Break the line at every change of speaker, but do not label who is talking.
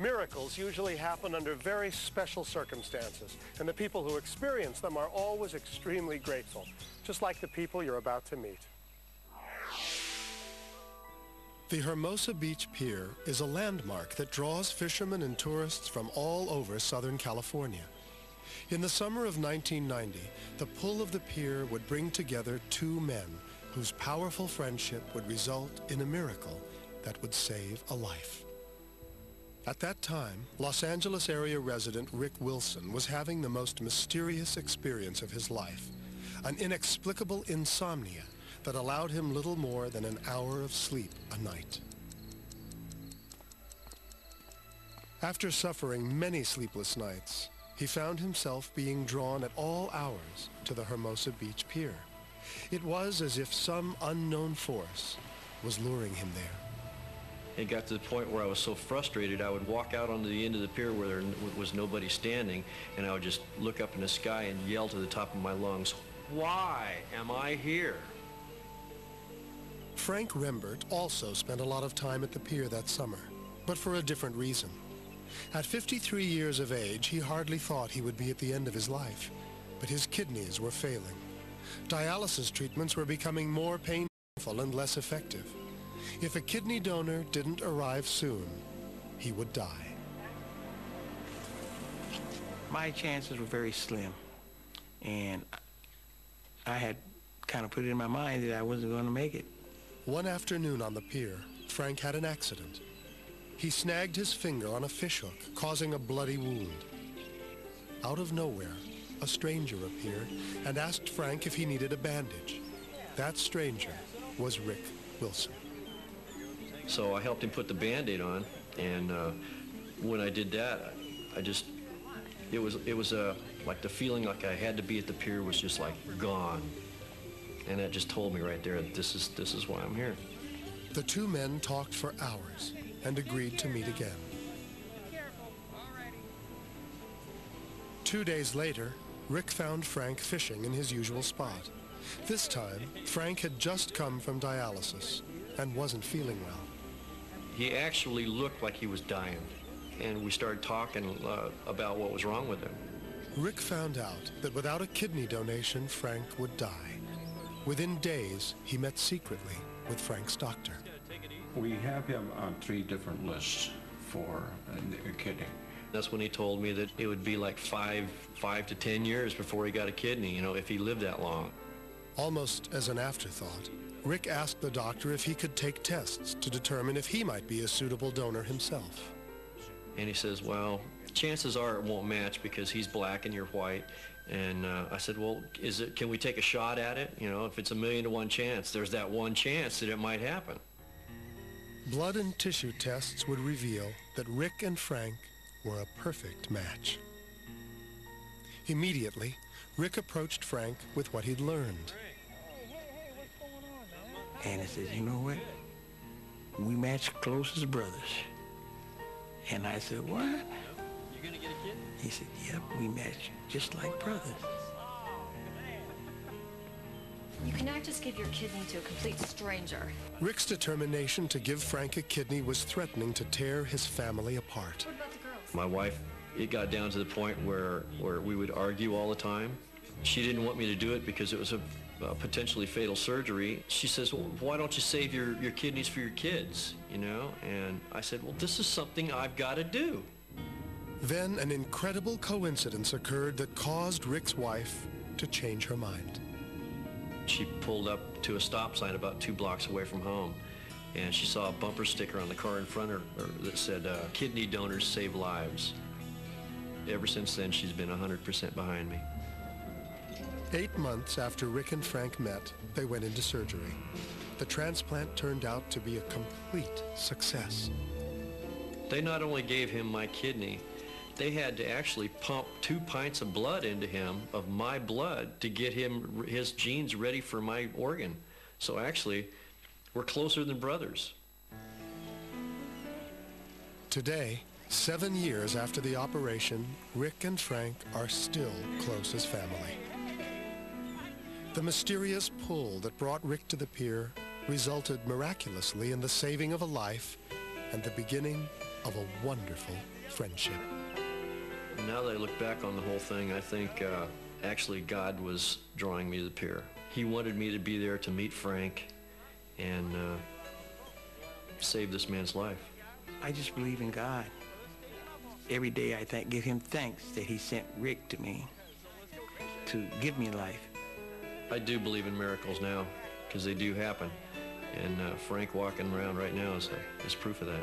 Miracles usually happen under very special circumstances, and the people who experience them are always extremely grateful, just like the people you're about to meet. The Hermosa Beach Pier is a landmark that draws fishermen and tourists from all over Southern California. In the summer of 1990, the pull of the pier would bring together two men whose powerful friendship would result in a miracle that would save a life. At that time, Los Angeles area resident Rick Wilson was having the most mysterious experience of his life, an inexplicable insomnia that allowed him little more than an hour of sleep a night. After suffering many sleepless nights, he found himself being drawn at all hours to the Hermosa Beach Pier. It was as if some unknown force was luring him there.
It got to the point where I was so frustrated, I would walk out onto the end of the pier where there was nobody standing, and I would just look up in the sky and yell to the top of my lungs, "Why am I here?"
Frank Rembert also spent a lot of time at the pier that summer, but for a different reason. At 53 years of age, he hardly thought he would be at the end of his life, but his kidneys were failing. Dialysis treatments were becoming more painful and less effective. If a kidney donor didn't arrive soon, he would die.
My chances were very slim, and I had kind of put it in my mind that I wasn't going to make it.
One afternoon on the pier, Frank had an accident. He snagged his finger on a fishhook, causing a bloody wound. Out of nowhere, a stranger appeared and asked Frank if he needed a bandage. That stranger was Rick Wilson.
So I helped him put the Band-Aid on, and when I did that, it was like the feeling like I had to be at the pier was just like gone. And that just told me right there that this is why I'm here.
The two men talked for hours and agreed to meet again. 2 days later, Rick found Frank fishing in his usual spot. This time, Frank had just come from dialysis and wasn't feeling well.
He actually looked like he was dying, and we started talking about what was wrong with him.
Rick found out that without a kidney donation, Frank would die. Within days, he met secretly with Frank's doctor.
We have him on 3 different lists for a kidney.
That's when he told me that it would be like 5 to 10 years before he got a kidney, if he lived that long.
Almost as an afterthought, Rick asked the doctor if he could take tests to determine if he might be a suitable donor himself.
And he says, well, chances are it won't match because he's black and you're white. And I said, well, can we take a shot at it? If it's a 1,000,000 to 1 chance, there's that one chance that it might happen.
Blood and tissue tests would reveal that Rick and Frank were a perfect match. Immediately, Rick approached Frank with what he'd learned.
And he said, you know what? We match close as brothers. And I said, what?
You're gonna get a kid?
He said, yep, we match just like brothers.
You cannot just give your kidney to a complete stranger.
Rick's determination to give Frank a kidney was threatening to tear his family apart.
What about the girls?
My wife, it got down to the point where we would argue all the time. She didn't want me to do it because it was a potentially fatal surgery. She says, well, why don't you save your kidneys for your kids, And I said, well, this is something I've got to do.
Then an incredible coincidence occurred that caused Rick's wife to change her mind.
She pulled up to a stop sign about 2 blocks away from home, and she saw a bumper sticker on the car in front of her that said, kidney donors save lives. Ever since then, she's been 100% behind me.
8 months after Rick and Frank met, they went into surgery. The transplant turned out to be a complete success.
They not only gave him my kidney, they had to actually pump 2 pints of blood into him, of my blood, to get his genes ready for my organ. So actually, we're closer than brothers.
Today, 7 years after the operation, Rick and Frank are still close as family. The mysterious pull that brought Rick to the pier resulted miraculously in the saving of a life and the beginning of a wonderful friendship.
Now that I look back on the whole thing, I think actually God was drawing me to the pier. He wanted me to be there to meet Frank and save this man's life.
I just believe in God. Every day I give him thanks that he sent Rick to me to give me life.
I do believe in miracles now, because they do happen. And Frank walking around right now is proof of that.